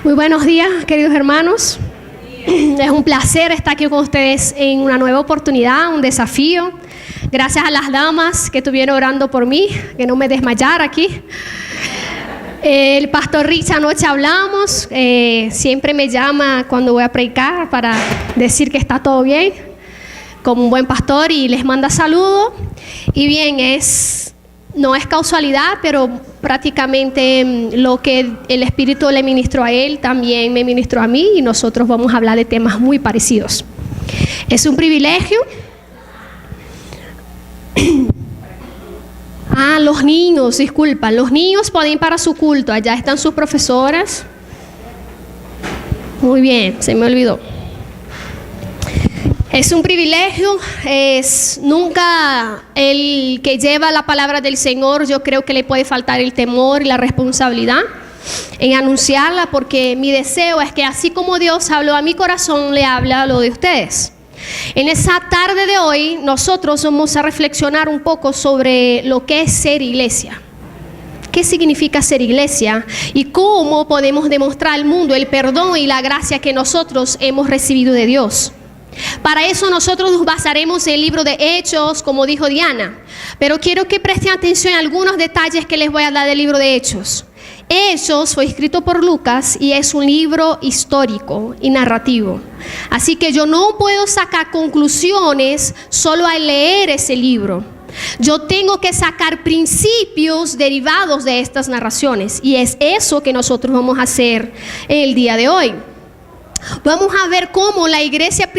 Muy buenos días, queridos hermanos. Es un placer estar aquí con ustedes en una nueva oportunidad, un desafío. Gracias a las damas que estuvieron orando por mí, que no me desmayara aquí. El pastor Rich, anoche hablamos, siempre me llama cuando voy a predicar para decir que está todo bien, como un buen pastor, y les manda saludos. Y bien, no es casualidad, pero prácticamente lo que el Espíritu le ministró a él también me ministró a mí, y nosotros vamos a hablar de temas muy parecidos. Es un privilegio. Los niños, disculpa, los niños pueden ir para su culto, allá están sus profesoras. Muy bien, se me olvidó. Es un privilegio, nunca el que lleva la palabra del Señor, yo creo que le puede faltar el temor y la responsabilidad en anunciarla, porque mi deseo es que así como Dios habló a mi corazón, le habla a lo de ustedes. En esa tarde de hoy, nosotros vamos a reflexionar un poco sobre lo que es ser iglesia. ¿Qué significa ser iglesia? Y cómo podemos demostrar al mundo el perdón y la gracia que nosotros hemos recibido de Dios. Para eso nosotros nos basaremos en el libro de Hechos, como dijo Diana. Pero quiero que presten atención a algunos detalles que les voy a dar del libro de Hechos. Hechos fue escrito por Lucas y es un libro histórico y narrativo. Así que yo no puedo sacar conclusiones solo al leer ese libro. Yo tengo que sacar principios derivados de estas narraciones, y es eso que nosotros vamos a hacer el día de hoy. Vamos a ver cómo la iglesia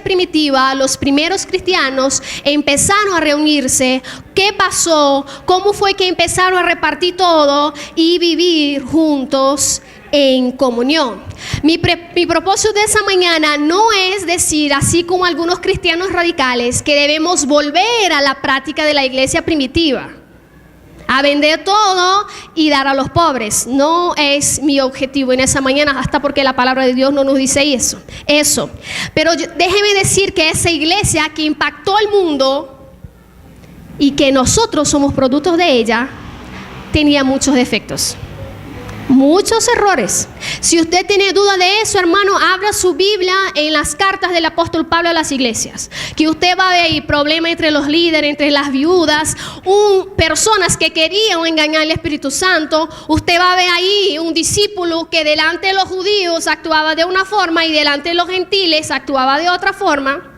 primitiva, los primeros cristianos empezaron a reunirse, qué pasó, cómo fue que empezaron a repartir todo y vivir juntos en comunión. Mi propósito de esa mañana no es decir, así como algunos cristianos radicales, que debemos volver a la práctica de la iglesia primitiva, a vender todo y dar a los pobres. No es mi objetivo en esa mañana, hasta porque la palabra de Dios no nos dice eso. Pero déjeme decir que esa iglesia que impactó al mundo y que nosotros somos productos de ella, tenía muchos defectos, muchos errores. Si usted tiene duda de eso, hermano, abra su Biblia en las cartas del apóstol Pablo a las iglesias, que usted va a ver problemas entre los líderes, entre las viudas, personas que querían engañar al Espíritu Santo. Usted va a ver ahí un discípulo que delante de los judíos actuaba de una forma y delante de los gentiles actuaba de otra forma.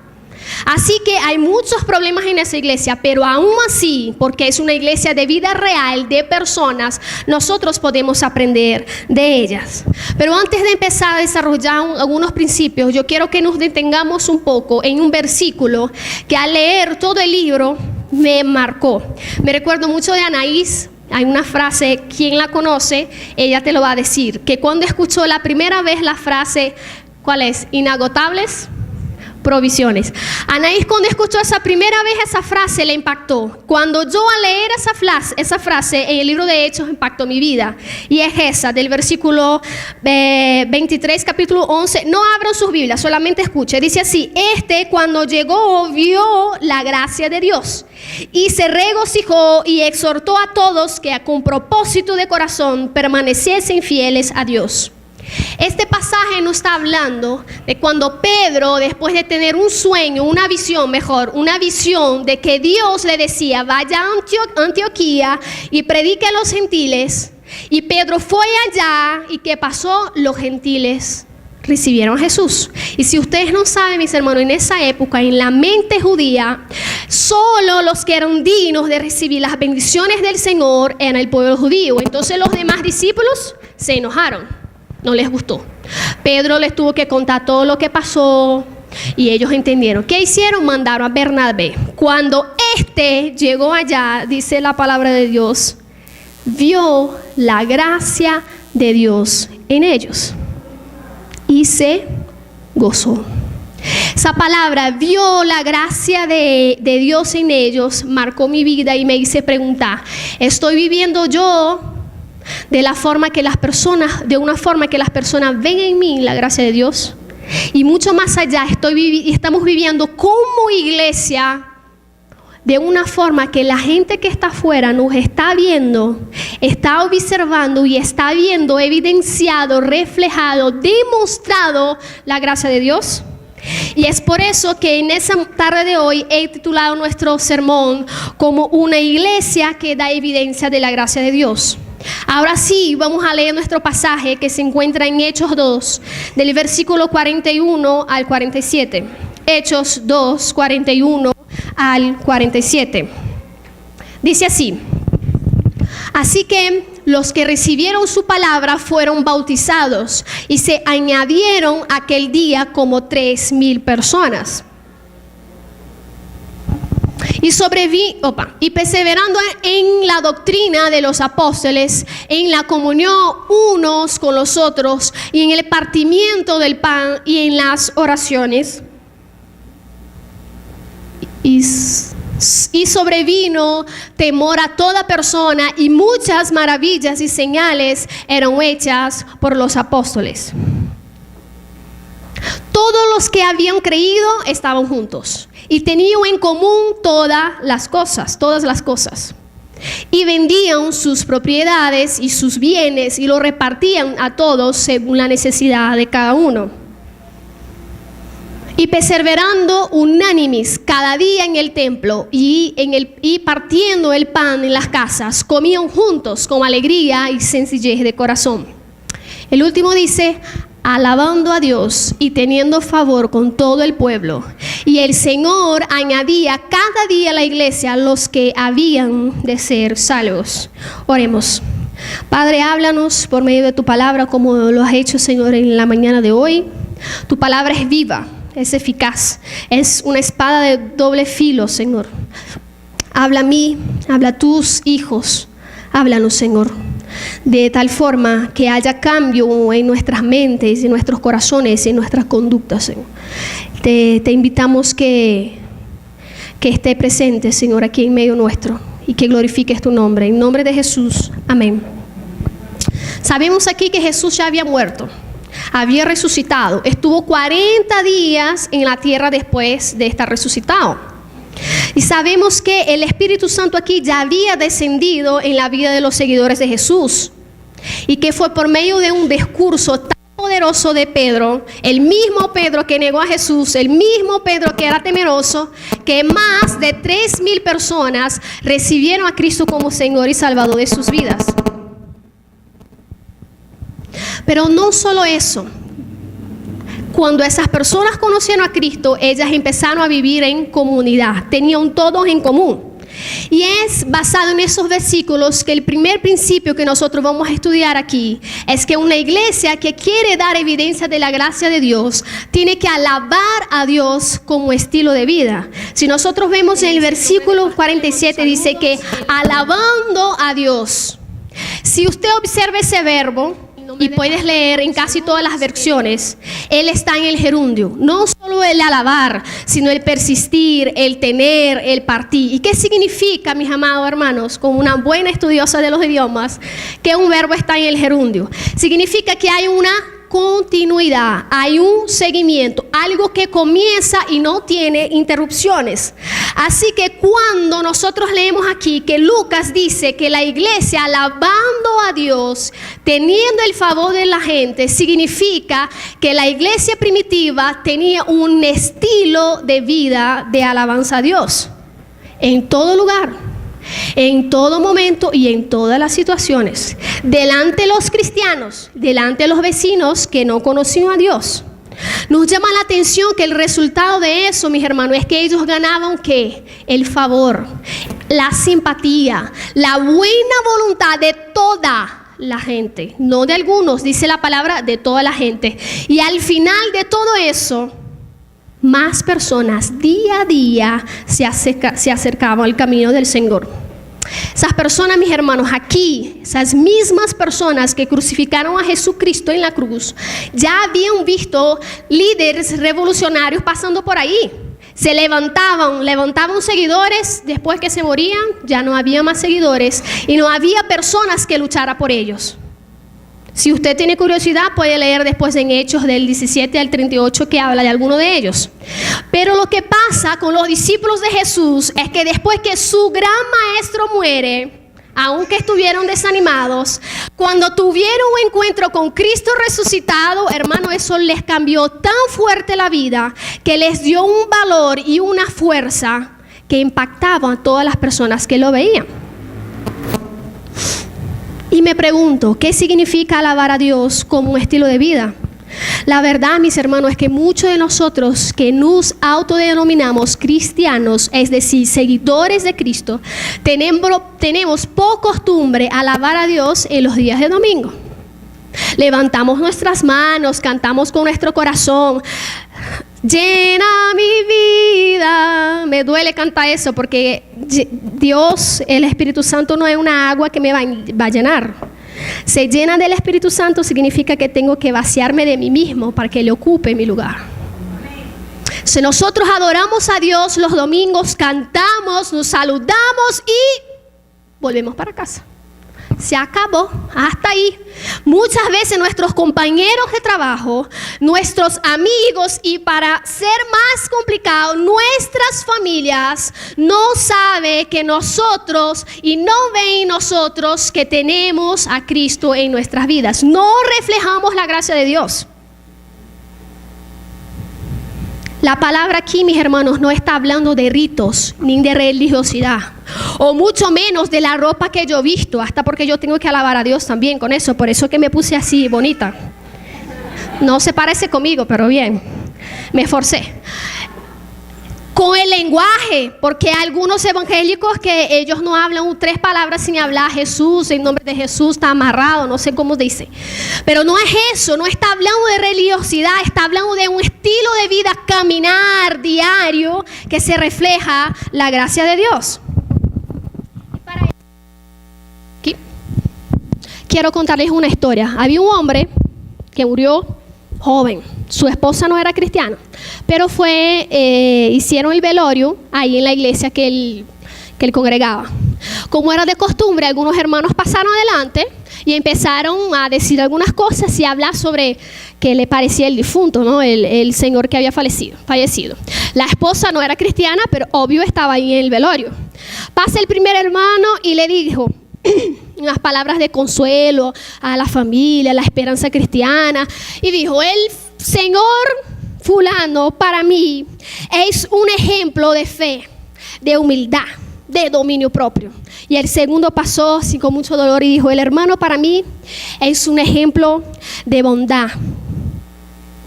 Así que hay muchos problemas en esa iglesia, pero aún así, porque es una iglesia de vida real, de personas, nosotros podemos aprender de ellas. Pero antes de empezar a desarrollar algunos principios, yo quiero que nos detengamos un poco en un versículo que al leer todo el libro me marcó. Me recuerdo mucho de Anaís. Hay una frase, quien la conoce, ella te lo va a decir, que cuando escuchó la primera vez la frase, ¿cuál es? Inagotables provisiones. Anaís, cuando escuchó esa primera vez esa frase, le impactó. Cuando yo al leer esa frase en el libro de Hechos, impactó mi vida. Y es esa, del versículo 23, capítulo 11. No abran sus Biblias, solamente escuche. Dice así: cuando llegó, vio la gracia de Dios y se regocijó y exhortó a todos que con propósito de corazón permaneciesen fieles a Dios. Este pasaje nos está hablando de cuando Pedro, después de tener un sueño, una visión de que Dios le decía, vaya a Antioquía y predique a los gentiles, y Pedro fue allá, y ¿qué pasó? Los gentiles recibieron a Jesús. Y si ustedes no saben, mis hermanos, en esa época, en la mente judía, solo los que eran dignos de recibir las bendiciones del Señor eran el pueblo judío. Entonces los demás discípulos se enojaron. No les gustó. Pedro les tuvo que contar todo lo que pasó y ellos entendieron. ¿Qué hicieron? Mandaron a Bernabé. Cuando llegó allá, dice la palabra de Dios, vio la gracia de Dios en ellos y se gozó. Esa palabra, vio la gracia de Dios en ellos, marcó mi vida y me hice preguntar, ¿estoy viviendo yo de una forma que las personas ven en mí la gracia de Dios? Y mucho más allá, estamos viviendo como iglesia de una forma que la gente que está afuera nos está viendo, está observando y está viendo evidenciado, reflejado, demostrado la gracia de Dios. Y es por eso que en esa tarde de hoy he titulado nuestro sermón como una iglesia que da evidencia de la gracia de Dios. Ahora sí, vamos a leer nuestro pasaje que se encuentra en Hechos 2, del versículo 41 al 47. Hechos 2, 41 al 47. Dice así: así que los que recibieron su palabra fueron bautizados y se añadieron aquel día como 3,000 personas. Y perseverando en la doctrina de los apóstoles, en la comunión unos con los otros, y en el partimiento del pan y en las oraciones. Y sobrevino temor a toda persona, y muchas maravillas y señales eran hechas por los apóstoles. Todos los que habían creído estaban juntos y tenían en común todas las cosas. Y vendían sus propiedades y sus bienes y lo repartían a todos según la necesidad de cada uno. Y perseverando unánimes cada día en el templo y partiendo el pan en las casas, comían juntos con alegría y sencillez de corazón. El último dice: alabando a Dios y teniendo favor con todo el pueblo. Y el Señor añadía cada día a la iglesia a los que habían de ser salvos. Oremos. Padre, háblanos por medio de tu palabra como lo has hecho, Señor, en la mañana de hoy. Tu palabra es viva, es eficaz, es una espada de doble filo, Señor. Habla a mí, habla a tus hijos, háblanos, Señor, de tal forma que haya cambio en nuestras mentes, en nuestros corazones, en nuestras conductas, Señor. Te invitamos que esté presente, Señor, aquí en medio nuestro, y que glorifiques tu nombre. En nombre de Jesús, amén. Sabemos aquí que Jesús ya había muerto, había resucitado, estuvo 40 días en la tierra después de estar resucitado. Y sabemos que el Espíritu Santo aquí ya había descendido en la vida de los seguidores de Jesús, y que fue por medio de un discurso tan poderoso de Pedro, el mismo Pedro que negó a Jesús, el mismo Pedro que era temeroso, que más de 3,000 personas recibieron a Cristo como Señor y Salvador de sus vidas. Pero no solo eso. Cuando esas personas conocieron a Cristo, ellas empezaron a vivir en comunidad, tenían todos en común. Y es basado en esos versículos que el primer principio que nosotros vamos a estudiar aquí es que una iglesia que quiere dar evidencia de la gracia de Dios tiene que alabar a Dios como estilo de vida. Si nosotros vemos en el versículo 47, dice que alabando a Dios. Si usted observa ese verbo, y puedes leer en casi todas las versiones, él está en el gerundio. No solo el alabar, sino el persistir, el tener, el partir. ¿Y qué significa, mis amados hermanos, como una buena estudiosa de los idiomas, que un verbo está en el gerundio? Significa que hay una continuidad, hay un seguimiento, algo que comienza y no tiene interrupciones. Así que cuando nosotros leemos aquí que Lucas dice que la iglesia alabando a Dios, teniendo el favor de la gente, significa que la iglesia primitiva tenía un estilo de vida de alabanza a Dios en todo lugar, en todo momento y en todas las situaciones, delante de los cristianos, delante de los vecinos que no conocían a Dios. Nos llama la atención que el resultado de eso, mis hermanos, es que ellos ganaban ¿qué? El favor, la simpatía, la buena voluntad de toda la gente, no de algunos, dice la palabra, de toda la gente. Y al final de todo eso, más personas día a día se acercaban al camino del Señor. Esas personas, mis hermanos, aquí, esas mismas personas que crucificaron a Jesucristo en la cruz, ya habían visto líderes revolucionarios pasando por ahí. Se levantaban seguidores, después que se morían, ya no había más seguidores y no había personas que lucharan por ellos. Si usted tiene curiosidad, puede leer después en Hechos del 17 al 38 que habla de alguno de ellos. Pero lo que pasa con los discípulos de Jesús es que después que su gran maestro muere, aunque estuvieron desanimados, cuando tuvieron un encuentro con Cristo resucitado, hermano, eso les cambió tan fuerte la vida que les dio un valor y una fuerza que impactaba a todas las personas que lo veían. Y me pregunto, ¿qué significa alabar a Dios como un estilo de vida? La verdad, mis hermanos, es que muchos de nosotros que nos autodenominamos cristianos, es decir, seguidores de Cristo, tenemos por costumbre alabar a Dios en los días de domingo. Levantamos nuestras manos, cantamos con nuestro corazón. Llena mi vida. Me duele cantar eso porque Dios, el Espíritu Santo, no es una agua que me va a llenar. Se llena del Espíritu Santo significa que tengo que vaciarme de mí mismo para que Él ocupe mi lugar. Si nosotros adoramos a Dios los domingos, cantamos, nos saludamos y volvemos para casa. Se acabó, hasta ahí. Muchas veces nuestros compañeros de trabajo, nuestros amigos y, para ser más complicado, nuestras familias no saben que nosotros y no ven nosotros que tenemos a Cristo en nuestras vidas. No reflejamos la gracia de Dios. La palabra aquí, mis hermanos, no está hablando de ritos ni de religiosidad, o mucho menos de la ropa que yo he visto, hasta porque yo tengo que alabar a Dios también con eso. Por eso que me puse así bonita. No se parece conmigo, pero bien, me esforcé. Con el lenguaje, porque hay algunos evangélicos que ellos no hablan 3 palabras sin hablar Jesús, en nombre de Jesús está amarrado, no sé cómo dice. Pero no es eso, no está hablando de religiosidad, está hablando de un estilo de vida, caminar diario, que se refleja la gracia de Dios. Aquí quiero contarles una historia. Había un hombre que murió joven. Su esposa no era cristiana, pero hicieron el velorio ahí en la iglesia que él congregaba. Como era de costumbre, algunos hermanos pasaron adelante y empezaron a decir algunas cosas y a hablar sobre qué le parecía el difunto, ¿no? El señor que había fallecido. La esposa no era cristiana, pero obvio estaba ahí en el velorio. Pasa el primer hermano y le dijo unas palabras de consuelo a la familia, la esperanza cristiana, y dijo: el Señor fulano para mí es un ejemplo de fe, de humildad, de dominio propio. Y el segundo pasó así con mucho dolor y dijo: el hermano para mí es un ejemplo de bondad,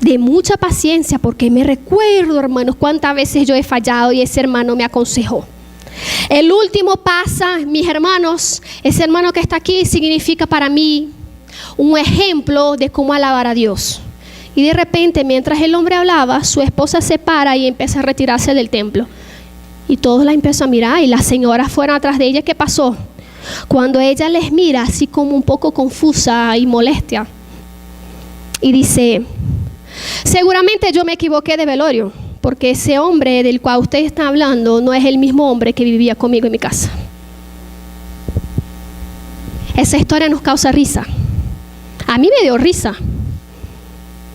de mucha paciencia, porque me recuerdo, hermanos, cuántas veces yo he fallado y ese hermano me aconsejó. El último pasa, mis hermanos, ese hermano que está aquí significa para mí un ejemplo de cómo alabar a Dios. Y de repente, mientras el hombre hablaba, su esposa se para y empieza a retirarse del templo. Y todos la empiezan a mirar y las señoras fueron atrás de ella. ¿Qué pasó? Cuando ella les mira así como un poco confusa y molestia, y dice: seguramente yo me equivoqué de velorio, porque ese hombre del cual usted está hablando no es el mismo hombre que vivía conmigo en mi casa. Esa historia nos causa risa. A mí me dio risa.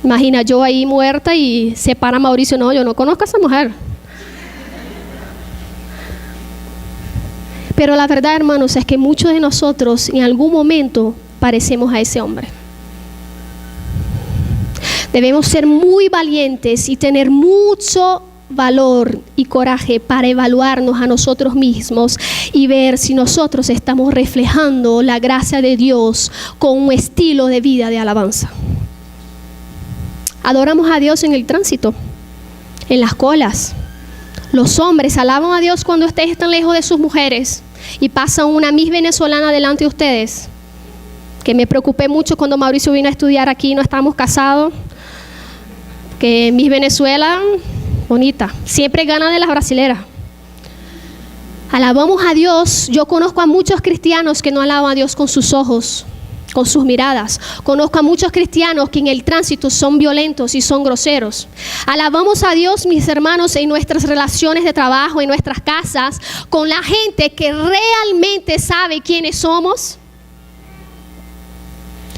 Imagina, yo ahí muerta y se para Mauricio: no, yo no conozco a esa mujer. Pero la verdad, hermanos, es que muchos de nosotros en algún momento parecemos a ese hombre. Debemos ser muy valientes y tener mucho valor y coraje para evaluarnos a nosotros mismos y ver si nosotros estamos reflejando la gracia de Dios con un estilo de vida de alabanza. Adoramos a Dios en el tránsito, en las colas. Los hombres alaban a Dios cuando ustedes están lejos de sus mujeres y pasa una Miss venezolana delante de ustedes, que me preocupé mucho cuando Mauricio vino a estudiar aquí, no estábamos casados, que Miss Venezuela, bonita, siempre gana de las brasileras. Alabamos a Dios. Yo conozco a muchos cristianos que no alaban a Dios con sus ojos, con sus miradas. Conozco a muchos cristianos que en el tránsito son violentos y son groseros. Alabamos a Dios, mis hermanos, en nuestras relaciones de trabajo, en nuestras casas, con la gente que realmente sabe quiénes somos.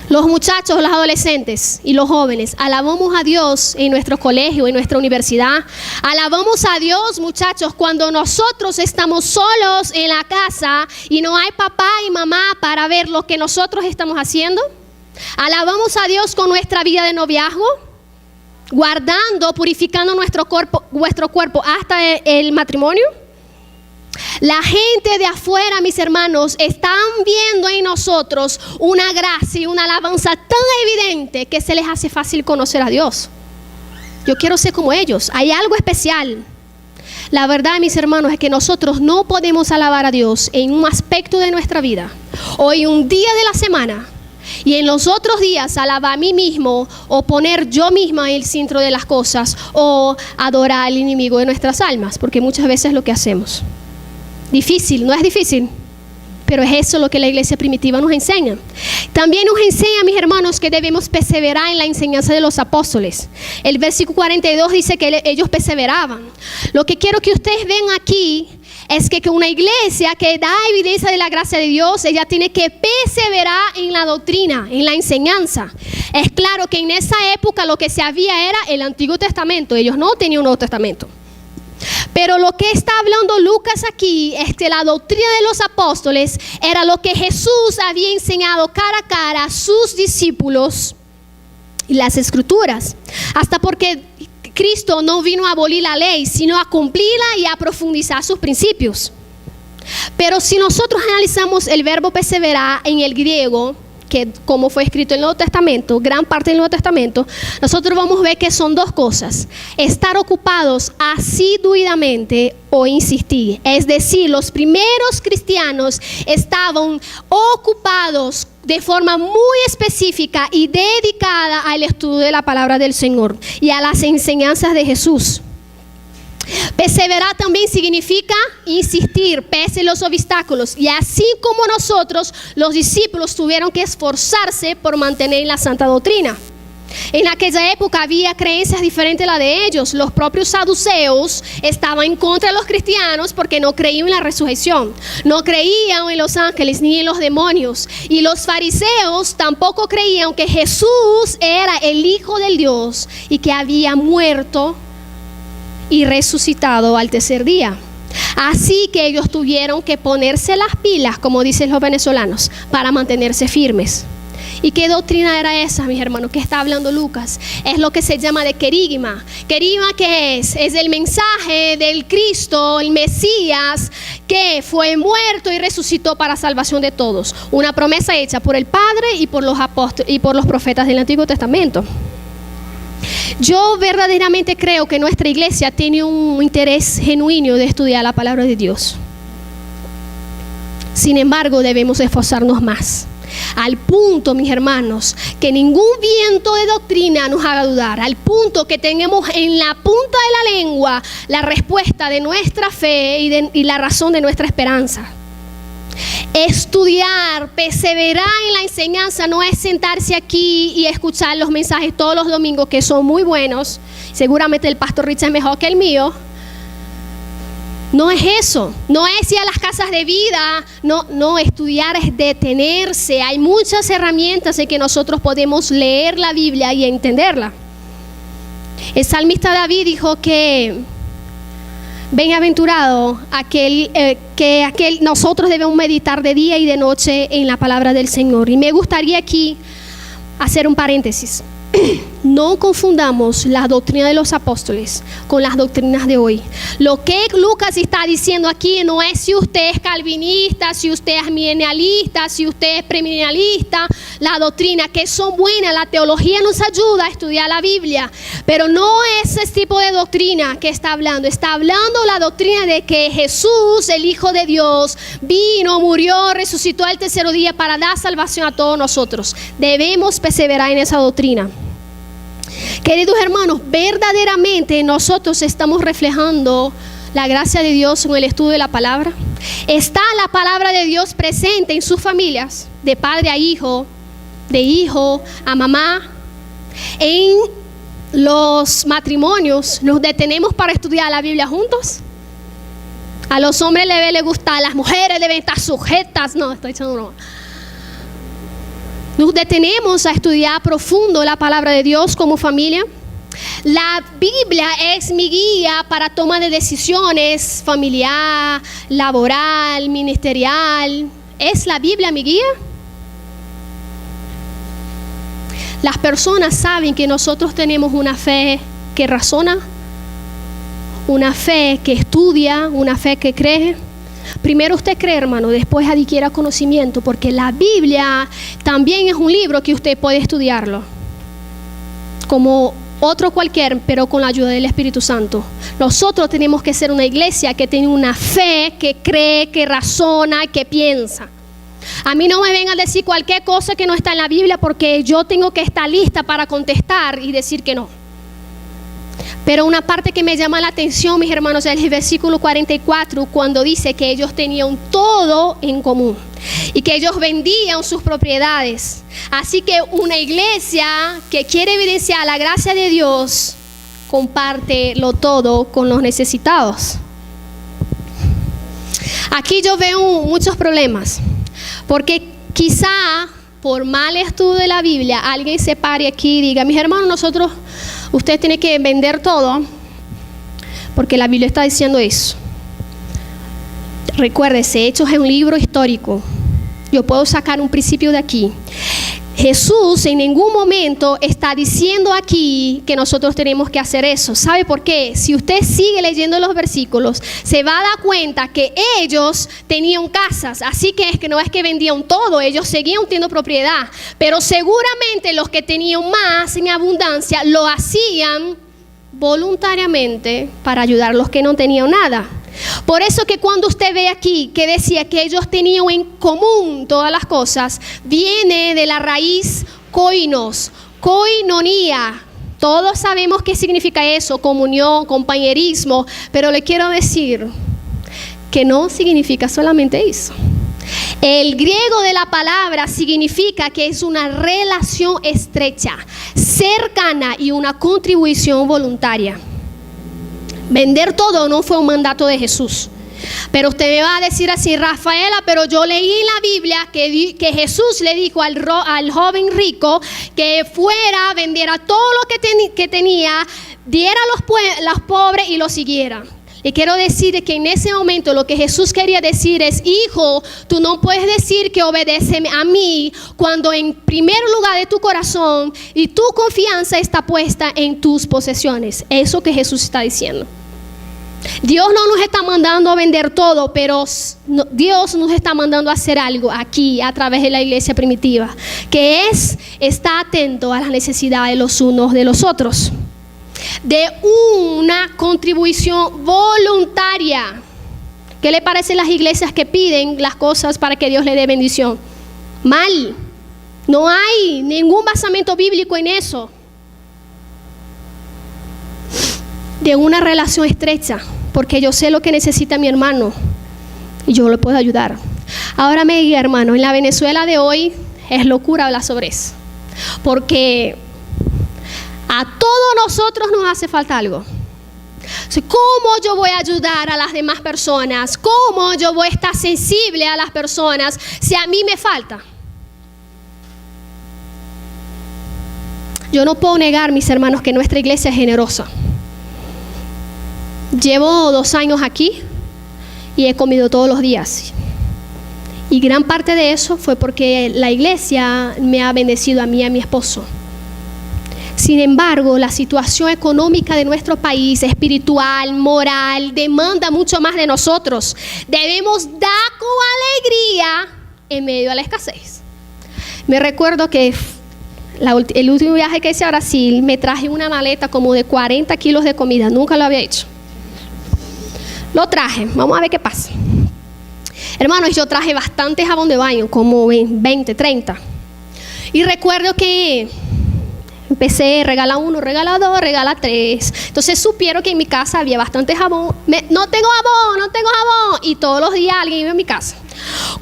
Los muchachos, los adolescentes y los jóvenes, alabamos a Dios en nuestro colegio, en nuestra universidad. Alabamos a Dios, muchachos, cuando nosotros estamos solos en la casa y no hay papá y mamá para ver lo que nosotros estamos haciendo. Alabamos a Dios con nuestra vida de noviazgo, guardando, purificando nuestro cuerpo hasta el matrimonio. La gente de afuera, mis hermanos, están viendo en nosotros una gracia y una alabanza tan evidente que se les hace fácil conocer a Dios. Yo quiero ser como ellos. Hay algo especial. La verdad, mis hermanos, es que nosotros no podemos alabar a Dios en un aspecto de nuestra vida o en un día de la semana y en los otros días alabar a mí mismo o poner yo misma el centro de las cosas o adorar al enemigo de nuestras almas, porque muchas veces es lo que hacemos. Difícil, no es difícil, pero es eso lo que la iglesia primitiva nos enseña. También nos enseña, mis hermanos, que debemos perseverar en la enseñanza de los apóstoles. El versículo 42 dice que ellos perseveraban. Lo que quiero que ustedes vean aquí es que una iglesia que da evidencia de la gracia de Dios, ella tiene que perseverar en la doctrina, en la enseñanza. Es claro que en esa época lo que se había era el Antiguo Testamento. Ellos no tenían un Nuevo Testamento. Pero lo que está hablando Lucas aquí es que la doctrina de los apóstoles era lo que Jesús había enseñado cara a cara a sus discípulos y las escrituras. Hasta porque Cristo no vino a abolir la ley, sino a cumplirla y a profundizar sus principios. Pero si nosotros analizamos el verbo perseverar en el griego, que como fue escrito en el Nuevo Testamento, gran parte del Nuevo Testamento, nosotros vamos a ver que son dos cosas: estar ocupados asiduamente o insistir. Es decir, los primeros cristianos estaban ocupados de forma muy específica y dedicada al estudio de la palabra del Señor y a las enseñanzas de Jesús. Perseverar también significa insistir pese a los obstáculos, y así como nosotros, los discípulos tuvieron que esforzarse por mantener la santa doctrina. En aquella época había creencias diferentes a las de ellos. Los propios saduceos estaban en contra de los cristianos porque no creían en la resurrección, no creían en los ángeles ni en los demonios, y los fariseos tampoco creían que Jesús era el Hijo del Dios y que había muerto y resucitado al tercer día. Así que ellos tuvieron que ponerse las pilas, como dicen los venezolanos, para mantenerse firmes. ¿Y qué doctrina era esa, mis hermanos, que está hablando Lucas? Es lo que se llama de querigma. Querigma, ¿qué es? Es el mensaje del Cristo, el Mesías, que fue muerto y resucitó para salvación de todos. Una promesa hecha por el Padre y por los apóstoles y por los profetas del Antiguo Testamento. Yo verdaderamente creo que nuestra iglesia tiene un interés genuino de estudiar la palabra de Dios. Sin embargo, debemos esforzarnos más. Al punto, mis hermanos, que ningún viento de doctrina nos haga dudar. Al punto que tengamos en la punta de la lengua la respuesta de nuestra fe y la razón de nuestra esperanza. Estudiar, perseverar en la enseñanza no es sentarse aquí y escuchar los mensajes todos los domingos, que son muy buenos. Seguramente el pastor Richard es mejor que el mío. No es eso, no es ir a las casas de vida, no, estudiar es detenerse. Hay muchas herramientas en que nosotros podemos leer la Biblia y entenderla. El salmista David dijo que bienaventurado aquel nosotros debemos meditar de día y de noche en la palabra del Señor. Y me gustaría aquí hacer un paréntesis. No confundamos la doctrina de los apóstoles con las doctrinas de hoy. Lo que Lucas está diciendo aquí no es si usted es calvinista, si usted es milenialista, si usted es premilenialista. La doctrina que son buenas, la teología nos ayuda a estudiar la Biblia, pero no es ese tipo de doctrina que está hablando. Está hablando la doctrina de que Jesús, el Hijo de Dios, vino, murió, resucitó al tercer día para dar salvación a todos nosotros. Debemos perseverar en esa doctrina. Queridos hermanos, verdaderamente nosotros estamos reflejando la gracia de Dios en el estudio de la palabra. ¿Está la palabra de Dios presente en sus familias, de padre a hijo, de hijo a mamá? En los matrimonios, ¿nos detenemos para estudiar la Biblia juntos? A los hombres les gustar, las mujeres deben estar sujetas. No, estoy echando broma. Nos detenemos a estudiar profundo la palabra de Dios como familia. La Biblia es mi guía para toma de decisiones familiar, laboral, ministerial. ¿Es la Biblia mi guía? Las personas saben que nosotros tenemos una fe que razona, una fe que estudia, una fe que cree. Primero usted cree, hermano, después adquiera conocimiento, porque la Biblia también es un libro que usted puede estudiarlo como otro cualquier, pero con la ayuda del Espíritu Santo. Nosotros tenemos que ser una iglesia que tiene una fe, que cree, que razona, que piensa. A mí no me vengan a decir cualquier cosa que no está en la Biblia, porque yo tengo que estar lista para contestar y decir que no. Pero una parte que me llama la atención, mis hermanos, es el versículo 44, cuando dice que ellos tenían todo en común y que ellos vendían sus propiedades. Así que una iglesia que quiere evidenciar la gracia de Dios comparte lo todo con los necesitados. Aquí yo veo muchos problemas, porque quizá por mal estudio de la Biblia alguien se pare aquí y diga: mis hermanos, usted tiene que vender todo, porque la Biblia está diciendo eso. Recuérdese, Hechos es un libro histórico. Yo puedo sacar un principio de aquí. Jesús en ningún momento está diciendo aquí que nosotros tenemos que hacer eso. ¿Sabe por qué? Si usted sigue leyendo los versículos, se va a dar cuenta que ellos tenían casas. Así que no es que vendían todo, ellos seguían teniendo propiedad. Pero seguramente los que tenían más en abundancia lo hacían voluntariamente para ayudar a los que no tenían nada. Por eso que cuando usted ve aquí que decía que ellos tenían en común todas las cosas, viene de la raíz koinos, koinonía. Todos sabemos qué significa eso: comunión, compañerismo. Pero le quiero decir que no significa solamente eso. El griego de la palabra significa que es una relación estrecha, cercana y una contribución voluntaria. Vender todo no fue un mandato de Jesús. Pero usted me va a decir así: Rafaela, pero yo leí en la Biblia que Jesús le dijo al joven rico que fuera, vendiera todo lo que tenía, diera a los pobres y lo siguiera. Y quiero decir que en ese momento lo que Jesús quería decir es: hijo, tú no puedes decir que obedéceme a mí cuando en primer lugar de tu corazón y tu confianza está puesta en tus posesiones. Eso que Jesús está diciendo. Dios no nos está mandando a vender todo, pero Dios nos está mandando a hacer algo aquí a través de la iglesia primitiva, que es estar atento a las necesidades los unos de los otros, de una contribución voluntaria. ¿Qué le parecen las iglesias que piden las cosas para que Dios le dé bendición? Mal. No hay ningún basamento bíblico en eso. De una relación estrecha, porque yo sé lo que necesita mi hermano y yo le puedo ayudar. Ahora me diga, hermano, en la Venezuela de hoy es locura hablar sobre eso, porque a todos nosotros nos hace falta algo. ¿Cómo yo voy a ayudar a las demás personas? ¿Cómo yo voy a estar sensible a las personas si a mí me falta? Yo no puedo negar, mis hermanos, que nuestra iglesia es generosa. Llevo 2 años aquí y he comido todos los días. Y gran parte de eso fue porque la iglesia me ha bendecido a mí y a mi esposo. Sin embargo, la situación económica de nuestro país, espiritual, moral, demanda mucho más de nosotros. Debemos dar con alegría en medio de la escasez. Me recuerdo que el último viaje que hice a Brasil, me traje una maleta como de 40 kilos de comida. Nunca lo había hecho. Lo traje, vamos a ver qué pasa. Hermanos, yo traje bastante jabón de baño, como 20, 30. Y recuerdo que empecé, regala 1, regala 2, regala 3. Entonces supieron que en mi casa había bastante jabón. No tengo jabón. Y todos los días alguien iba a mi casa.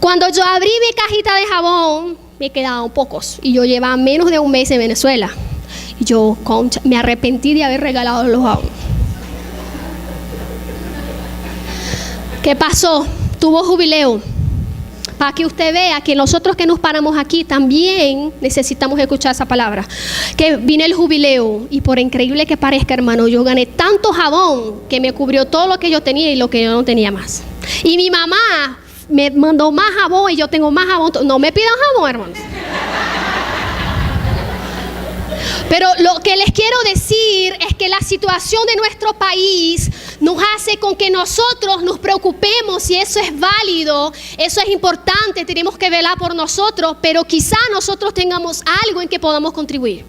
Cuando yo abrí mi cajita de jabón, me quedaban pocos. Y yo llevaba menos de un mes en Venezuela. Y yo, concha, me arrepentí de haber regalado los jabones. ¿Qué pasó? Tuvo jubileo. para que usted vea que nosotros que nos paramos aquí también necesitamos escuchar esa palabra. Que vine el jubileo y por increíble que parezca, hermano, yo gané tanto jabón que me cubrió todo lo que yo tenía y lo que yo no tenía más. Y mi mamá me mandó más jabón y yo tengo más jabón. No me pidan jabón, hermanos. Pero lo que les quiero decir es que la situación de nuestro país nos hace con que nosotros nos preocupemos, y eso es válido, eso es importante, tenemos que velar por nosotros, pero quizá nosotros tengamos algo en que podamos contribuir.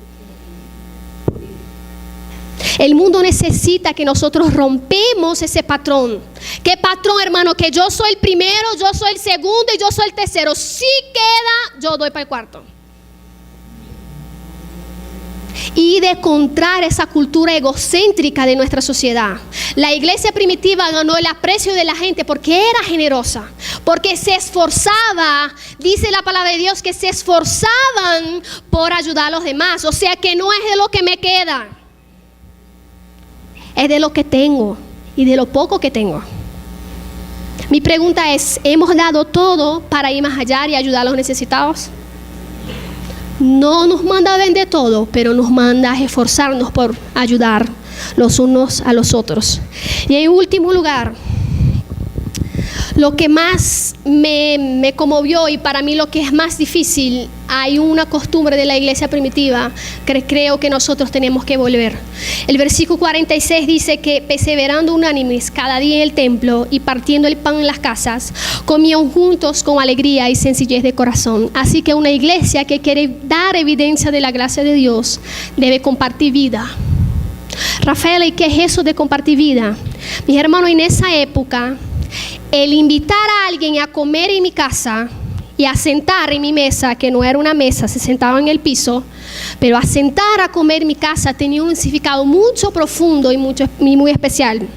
El mundo necesita que nosotros rompemos ese patrón. ¿Qué patrón, hermano? Que yo soy el primero, yo soy el segundo y yo soy el tercero. Si queda, yo doy para el cuarto. Y de contrar esa cultura egocéntrica de nuestra sociedad. La iglesia primitiva ganó el aprecio de la gente porque era generosa, porque se esforzaba. Dice la palabra de Dios que se esforzaban por ayudar a los demás. O sea que no es de lo que me queda, es de lo que tengo y de lo poco que tengo. Mi pregunta es, ¿hemos dado todo para ir más allá y ayudar a los necesitados? No nos manda a vender todo, pero nos manda a esforzarnos por ayudar los unos a los otros. Y en último lugar, lo que más me conmovió y para mí lo que es más difícil, hay una costumbre de la iglesia primitiva que creo que nosotros tenemos que volver. El versículo 46 dice que perseverando unánimes cada día en el templo y partiendo el pan en las casas, comían juntos con alegría y sencillez de corazón. Así que una iglesia que quiere dar evidencia de la gracia de Dios debe compartir vida. Rafael, ¿y qué es eso de compartir vida? Mis hermanos, en esa época, el invitar a alguien a comer en mi casa y a sentar en mi mesa, que no era una mesa, se sentaba en el piso, pero a sentar a comer en mi casa tenía un significado mucho profundo y muy especial.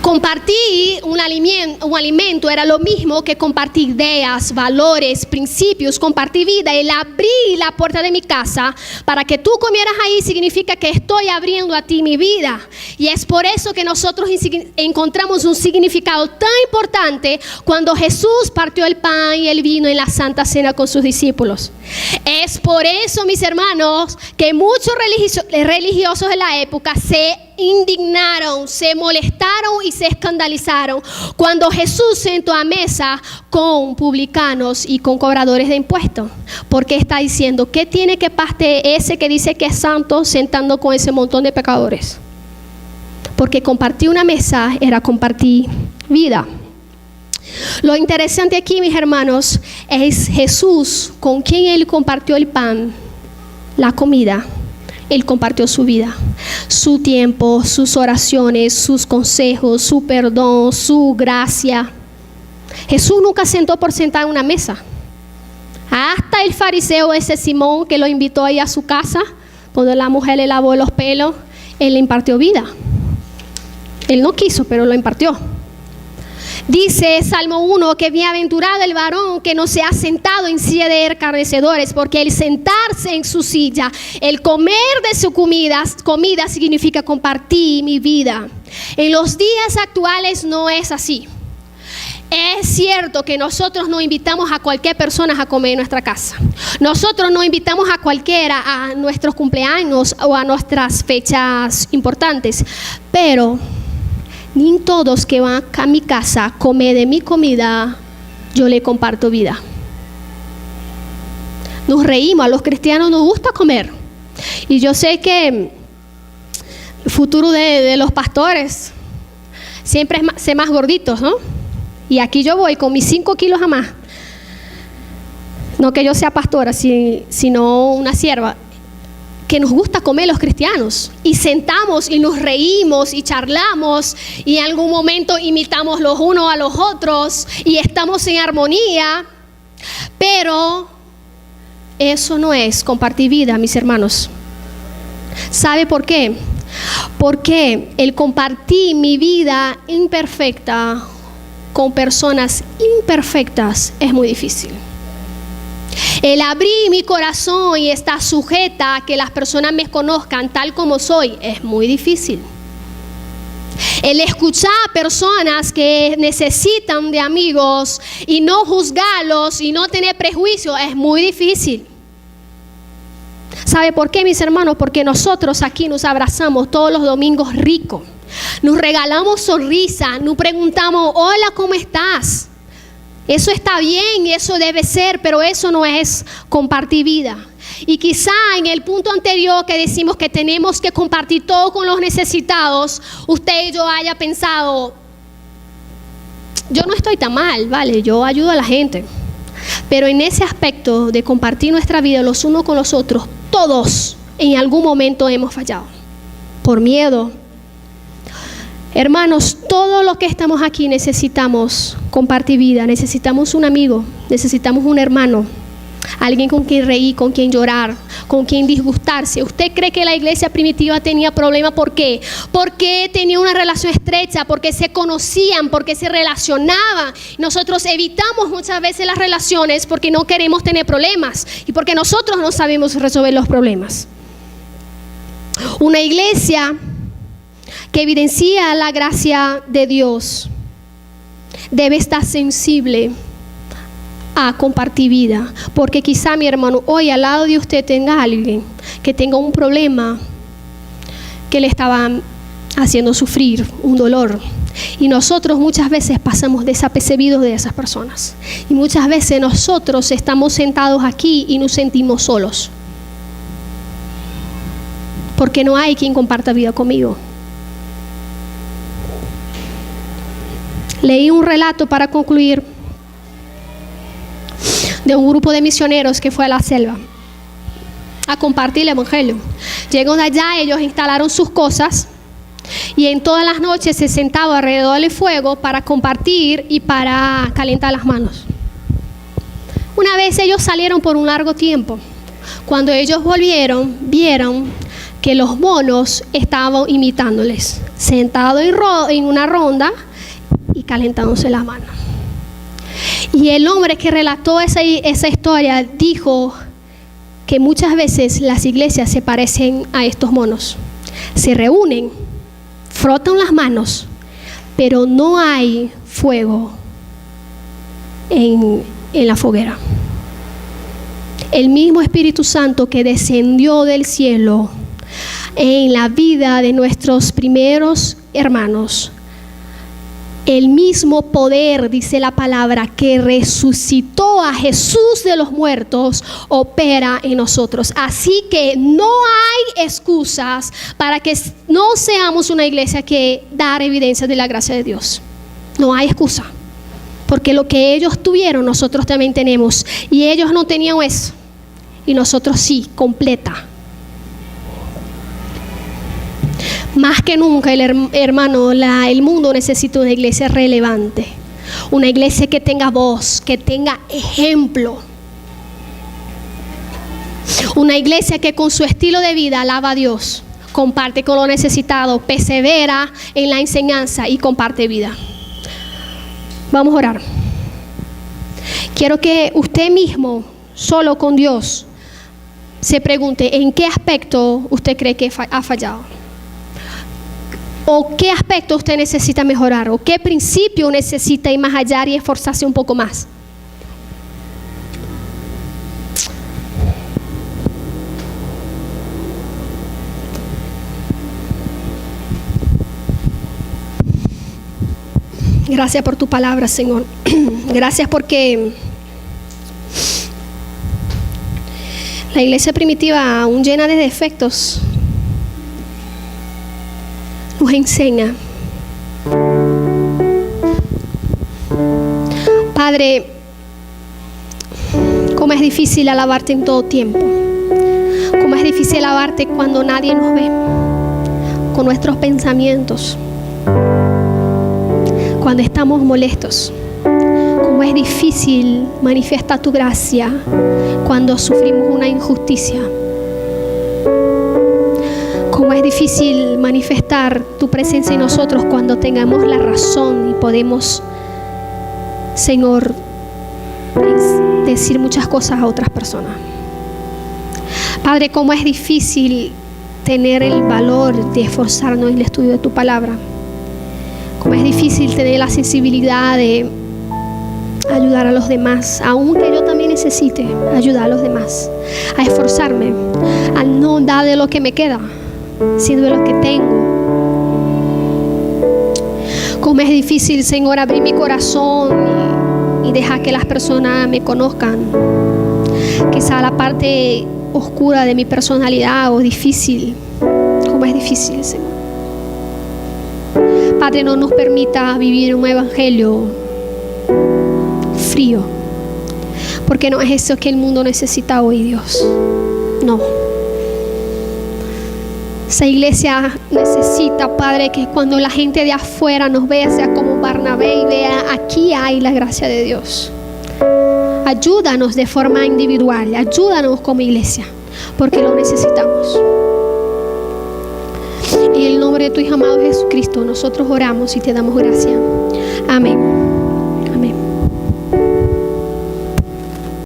Compartir un alimento era lo mismo que compartir ideas, valores, principios, compartir vida. El abrir la puerta de mi casa para que tú comieras ahí significa que estoy abriendo a ti mi vida. Y es por eso que nosotros encontramos un significado tan importante cuando Jesús partió el pan y el vino en la Santa Cena con sus discípulos. Es por eso, mis hermanos, que muchos religiosos de la época se indignaron, se molestaron y se escandalizaron cuando Jesús sentó a mesa con publicanos y con cobradores de impuestos, porque está diciendo, ¿qué tiene que parte ese que dice que es santo sentando con ese montón de pecadores? Porque compartir una mesa era compartir vida. Lo interesante aquí, mis hermanos, es Jesús, con quien Él compartió el pan, la comida. Él compartió su vida, su tiempo, sus oraciones, sus consejos, su perdón, su gracia. Jesús nunca sentó por sentar en una mesa. Hasta el fariseo ese Simón que lo invitó ahí a su casa, cuando la mujer le lavó los pelos, Él le impartió vida. Él no quiso, pero lo impartió. Dice Salmo 1 que bienaventurado el varón que no se ha sentado en silla de escarnecedores, porque el sentarse en su silla, el comer de su comida significa compartir mi vida. En los días actuales no es así. Es cierto que nosotros no invitamos a cualquier persona a comer en nuestra casa. Nosotros no invitamos a cualquiera a nuestros cumpleaños o a nuestras fechas importantes, pero ni todos que van a mi casa a comer de mi comida, yo le comparto vida. Nos reímos, a los cristianos nos gusta comer. Y yo sé que el futuro de los pastores siempre es ser más gorditos, ¿no? Y aquí yo voy con mis 5 kilos a más. No que yo sea pastora, sino una sierva. Que nos gusta comer los cristianos y sentamos y nos reímos y charlamos y en algún momento imitamos los unos a los otros y estamos en armonía, pero eso no es compartir vida, mis hermanos. ¿Sabe por qué? Porque el compartir mi vida imperfecta con personas imperfectas es muy difícil. El abrir mi corazón y estar sujeta a que las personas me conozcan tal como soy es muy difícil. El escuchar a personas que necesitan de amigos y no juzgarlos y no tener prejuicio es muy difícil. ¿Sabe por qué, mis hermanos? Porque nosotros aquí nos abrazamos todos los domingos ricos. Nos regalamos sonrisa, nos preguntamos, hola, ¿cómo estás? Eso está bien y eso debe ser, pero eso no es compartir vida. Y quizá en el punto anterior que decimos que tenemos que compartir todo con los necesitados, usted y yo haya pensado, yo no estoy tan mal, vale, yo ayudo a la gente. Pero en ese aspecto de compartir nuestra vida los unos con los otros, todos en algún momento hemos fallado. Por miedo. Hermanos, todos los que estamos aquí necesitamos compartir vida, necesitamos un amigo, necesitamos un hermano, alguien con quien reír, con quien llorar, con quien disgustarse. ¿Usted cree que la iglesia primitiva tenía problemas? ¿Por qué? Porque tenía una relación estrecha, porque se conocían, porque se relacionaban. Nosotros evitamos muchas veces las relaciones porque no queremos tener problemas y porque nosotros no sabemos resolver los problemas. Una iglesia que evidencia la gracia de Dios debe estar sensible a compartir vida, porque quizá, mi hermano, hoy al lado de usted tenga alguien que tenga un problema que le estaba haciendo sufrir, un dolor, y nosotros muchas veces pasamos desapercibidos de esas personas, y muchas veces nosotros estamos sentados aquí y nos sentimos solos porque no hay quien comparta vida conmigo. Leí un relato para concluir de un grupo de misioneros que fue a la selva a compartir el evangelio. Llegaron allá, ellos instalaron sus cosas y en todas las noches se sentaban alrededor del fuego para compartir y para calentar las manos. Una vez ellos salieron por un largo tiempo. Cuando ellos volvieron, vieron que los monos estaban imitándoles, sentados en una ronda y calentándose las manos. Y el hombre que relató esa historia dijo que muchas veces las iglesias se parecen a estos monos. Se reúnen, frotan las manos, pero no hay fuego en la foguera. El mismo Espíritu Santo que descendió del cielo en la vida de nuestros primeros hermanos, el mismo poder, dice la palabra, que resucitó a Jesús de los muertos, opera en nosotros. Así que no hay excusas para que no seamos una iglesia que da evidencia de la gracia de Dios. No hay excusa. Porque lo que ellos tuvieron, nosotros también tenemos. Y ellos no tenían eso. Y nosotros sí, completa. Más que nunca, el mundo necesita una iglesia relevante, una iglesia que tenga voz, que tenga ejemplo, una iglesia que con su estilo de vida alaba a Dios, comparte con los necesitados, persevera en la enseñanza y comparte vida. Vamos a orar. Quiero que usted mismo, solo con Dios, se pregunte en qué aspecto usted cree que ha fallado. ¿O qué aspecto usted necesita mejorar? ¿O qué principio necesita ir más allá y esforzarse un poco más? Gracias por tu palabra, Señor. Gracias porque la iglesia primitiva, aún llena de defectos, nos enseña. Padre, cómo es difícil alabarte en todo tiempo, cómo es difícil alabarte cuando nadie nos ve, con nuestros pensamientos, cuando estamos molestos. Cómo es difícil manifestar tu gracia cuando sufrimos una injusticia. Cómo es difícil manifestar tu presencia en nosotros cuando tengamos la razón y podemos, Señor, decir muchas cosas a otras personas. Padre, cómo es difícil tener el valor de esforzarnos en el estudio de tu palabra Como es difícil tener la sensibilidad de ayudar a los demás, aunque yo también necesite ayudar a los demás, a esforzarme, a no dar de lo que me queda, sino de lo que tengo. Como es difícil, Señor, abrir mi corazón y dejar que las personas me conozcan. Quizá la parte oscura de mi personalidad o difícil. Como es difícil, Señor. Padre, no nos permita vivir un evangelio frío, porque no es eso que el mundo necesita hoy, Dios. No. Esa iglesia necesita, Padre, que cuando la gente de afuera nos vea, sea como Barnabé, y vea, aquí hay la gracia de Dios. Ayúdanos de forma individual, ayúdanos como iglesia, porque lo necesitamos. En el nombre de tu Hijo amado Jesucristo, nosotros oramos y te damos gracias. Amén.